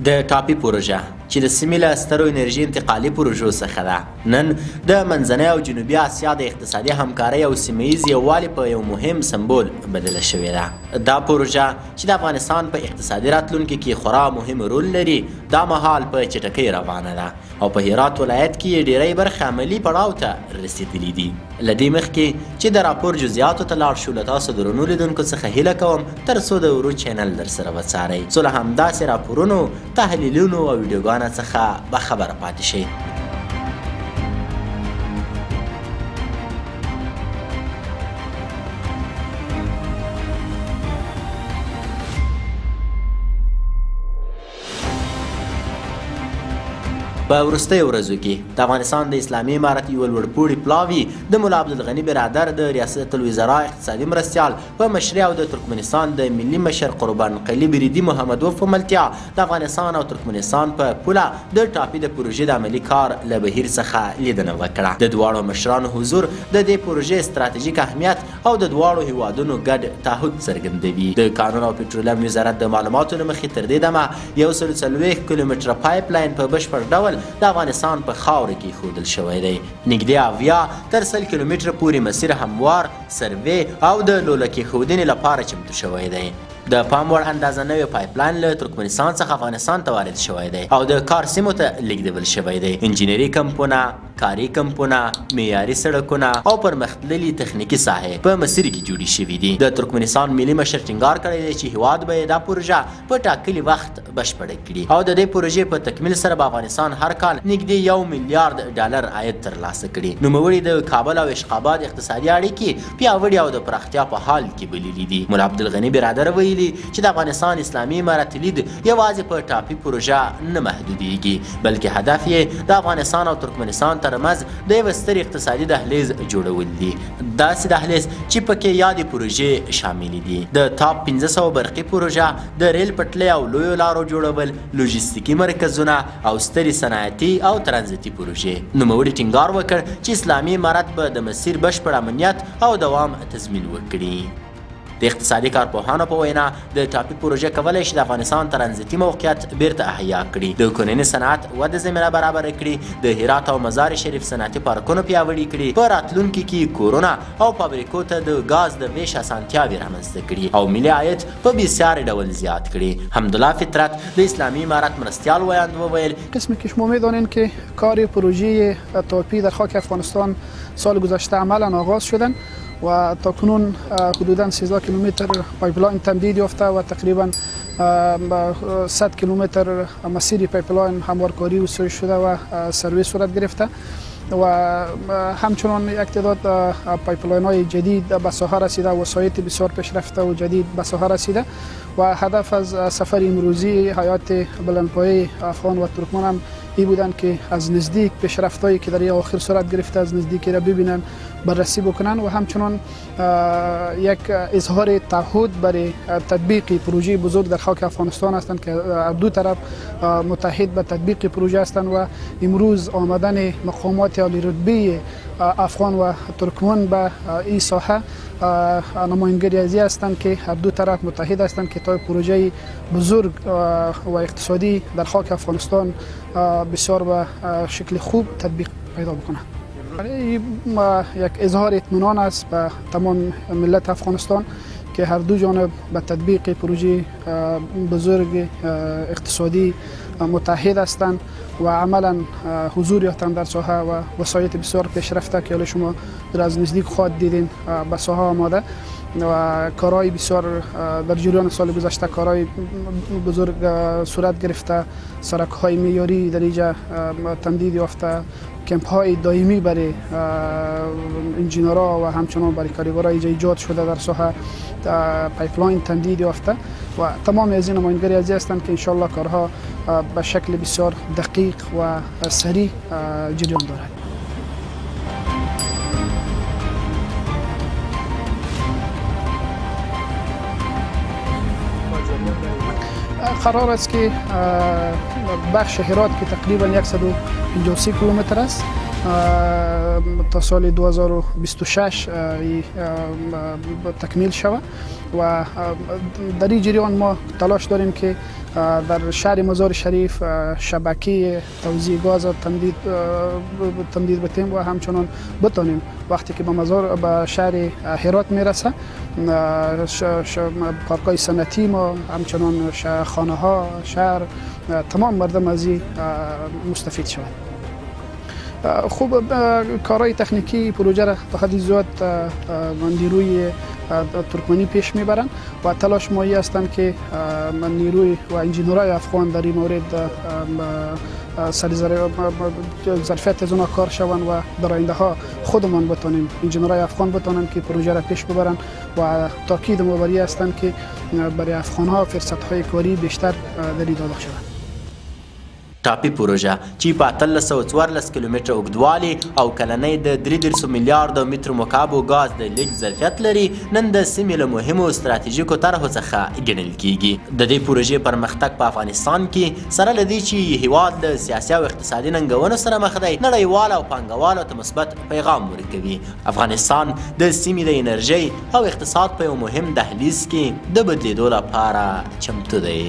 د ټاپي پروژه چې د سیمې له سترو انرژي انتقالي پروژو څخه ده نن د منځنۍ او جنوبي اسیا د اقتصادي همکارۍ او سیمه ییز یووالي په یو مهم سمبول بدله شوې ده. دا پروژه چې د افغانستان په اقتصادي راتلونکي کې خورا مهم رول لري دا مهال په چټکۍ روانه ده او په هرات ولایت کې ډیری برخې عملي پړاو ته رسیدلي دي. له دې مخکې چې د راپور جزئیاتو ته لاړ شو له تاسو درنو لیدونکو څخه هیله کوم تر څو د ورو چینل درسره وڅارئ څو له همداسې راپورونو تحلیلونو او ویډیوګانو څخه باخبره پاتې شئ. په وروستیو ورځو کې د افغانستان د اسلامي امارت یو لوړپوړي پلاوي د ملا عبدالغني برادر د ریاست الوزرا اقتصادي مرستیال په مشرۍ او د ترکمنستان د ملي مشر قربان قلی بریدي محمدوف په ملتیا د افغانستان او ترکمنستان په پوله د ټاپي د پروژې د عملي کار له بهیر څخه لیدنه وکړه. د دواړو مشرانو حضور د دې پروژې ستراتیژیک اهمیت او د دواړو هیوادونو ګډ تعهد څرګندوي. د کانون او پټرولیم وزارت د معلوماتو له مخې تر دې دمه 140 کیلومتره پایپ لاین په بشپړ ډول د افغانستان په خاوره کې ایښودل شوی دی. نږدې 70 تر 100 کیلومتره پورې مسیر هموار سروې او د لوله کېښودنې لپاره چمتو شوی دی. د پام وړ اندازه نوی پایپلاین له ترکمنستان څخه افغانستان ته وارد شوی دی او د کار سیمو ته لیږدول شوی دی. انجینري کمپونه، کاري کمپونه، معیاري سړکونه او پرمختللي تخنیکي ساحې په مسیر کې جوړې شوي دي. د ترکمنستان ملي مشر ټینګار کړی دی چې هیواد به یې دا پروژه په ټاکلي وخت بشپړه کړي او د دې پروژې په تکمیل سره به افغانستان هر کال نږدې $1 میلیارډ عاید ترلاسه کړي. نوموړي د کابل او اشقاباد اقتصادي اړیکې پیاوړي او د پراختیا په حال کې بللي دي. ملا عبدالغني برادر ویلي چې د افغانستان اسلامي امارت لید یوازې په ټاپي پروژه نه محدودیږي بلکې هدف یې د افغانستان او ترکمنستان ترمنځ د یو ستر اقتصادي دهلیز جوړول دي. داسې دهلیز چې پکې یادې پروژې شاملې دي د تاپ 1500 برقي پروژه، د ریل پټلۍ او لویو لارو جوړول، لوجستیکي مرکزونه او سترې صنعتي او ترانزیتي پروژې. نوموړي ټینګار وکړ چې اسلامي امارت به د مسیر بشپړ امنیت او دوام تضمین وکړي. د اقتصادي کارپوهانو په وینا د ټاپي پروژه کولی شي د افغانستان ترانزیتي موقعیت بیرته احیا کړي، د کورني صنعت وده زمینه برابره کړي، د هرات او مزار شریف صنعتي پارکونه پیاوړي کړي، په راتلونکي کې کورونه او فابریکو ته د ګاز د ویش اسانتیاوې رامنځته کړي او ملي عاید په بسیار ډول زیات کړي. حمدالله فطرت د اسلامي امارت مرستیال ویاند وویل قسمی که شما میدانید که کار پروژه ټاپی در خاک افغانستان سال گذشته عملا آغاز شدن و تا کنون حدوداً 13 کیلومتر پایپلاین تمدید یافته و تقریبا 100 کیلومتر مسیر پایپلاین هموارکاری و شده و سرویس صورت گرفته و همچنان یک تعداد پایپلاین های جدید به ساحه رسیده، وسایط بسیار پیشرفته و جدید به ساحه رسیده و هدف از سفر امروزی حیات بلندپایه افغان و ترکمن هم ای بودن که از نزدیک پیشرفتایی که در این آخر صورت گرفته از نزدیک را ببینن، بررسی بکنن و همچنان یک اظهار تعهد برای تطبیق پروژه بزرگ در خاک افغانستان هستند که دو طرف متحد به تطبیق پروژه هستند و امروز آمدن مقامات عالی رتبه افغان و ترکمن به این ساحه نمایندگی ازی هستند که هر دو طرف متحد هستند که تا پروژه بزرگ و اقتصادی در خاک افغانستان بسیار به شکل خوب تطبیق پیدا بکنه. یک اظهار اطمینان است به تمام ملت افغانستان که هر دو جانب به تطبیق پروژه بزرگ اقتصادی متحد هستند و عملا حضور یافتند در ساحه و وسایط بسیار پیشرفته که شما در از نزدیک خود دیدین به ساحه آماده و کارهای بسیار در جریان سال گذشته کارهای بزرگ صورت گرفته، سرک های معیاری در اینجا تمدید یافته، کمپ های دائمی برای انجینرها و همچنان برای کارگرها اینجا ایجاد شده در ساحه، پایپلاین تمدید یافته و تمام از این نمایندگی ازی هستند که انشالله کارها به شکل بسیار دقیق و سریع جریان دارد. قرار است که بخش هرات که تقریبا 153 کیلومتر است تا سال 2026 تکمیل شود و در این جریان ما تلاش داریم که در شهر مزار شریف شبکه توزیع گاز تمدید بتیم و همچنان بتانیم وقتی که به شهر هرات میرسه پارکای صنعتی ما همچنان خانه ها شهر تمام مردم از این مستفید شود. خوب کارهای تکنیکی پروژه را تا حد زیاد نیروی ترکمنی پیش میبرند و تلاش مایی هستند که نیروی و انجینرهای افغان در این مورد ظرفیت از اونا کار شوند و در آینده ها خودمان بتانیم انجینرهای افغان بتانند که پروژه را پیش ببرند و تاکید ما بر این هستند که برای افغان ها فرصت های کاری بیشتر در این داده شود. ټاپي پروژه چې په 1314 کیلومتره اوږدوالي او کلنۍ د 300 میلیارډ متر مکعبو ګاز د لیږد ظرفیت لري نن د سیمې له مهمو ستراتیژیکو طرحو څخه ګڼل کیږي. د دې پروژې پرمختګ په افغانستان کې سره له دې چې هیواد له سیاسي او اقتصادي ننګونو سره مخ دی نړیوال او پانګوالو ته مثبت پیغام ورکوي. افغانستان د سیمې د انرژۍ او اقتصاد په یو مهم دهلیز کې د بدلیدو لپاره چمتو دی.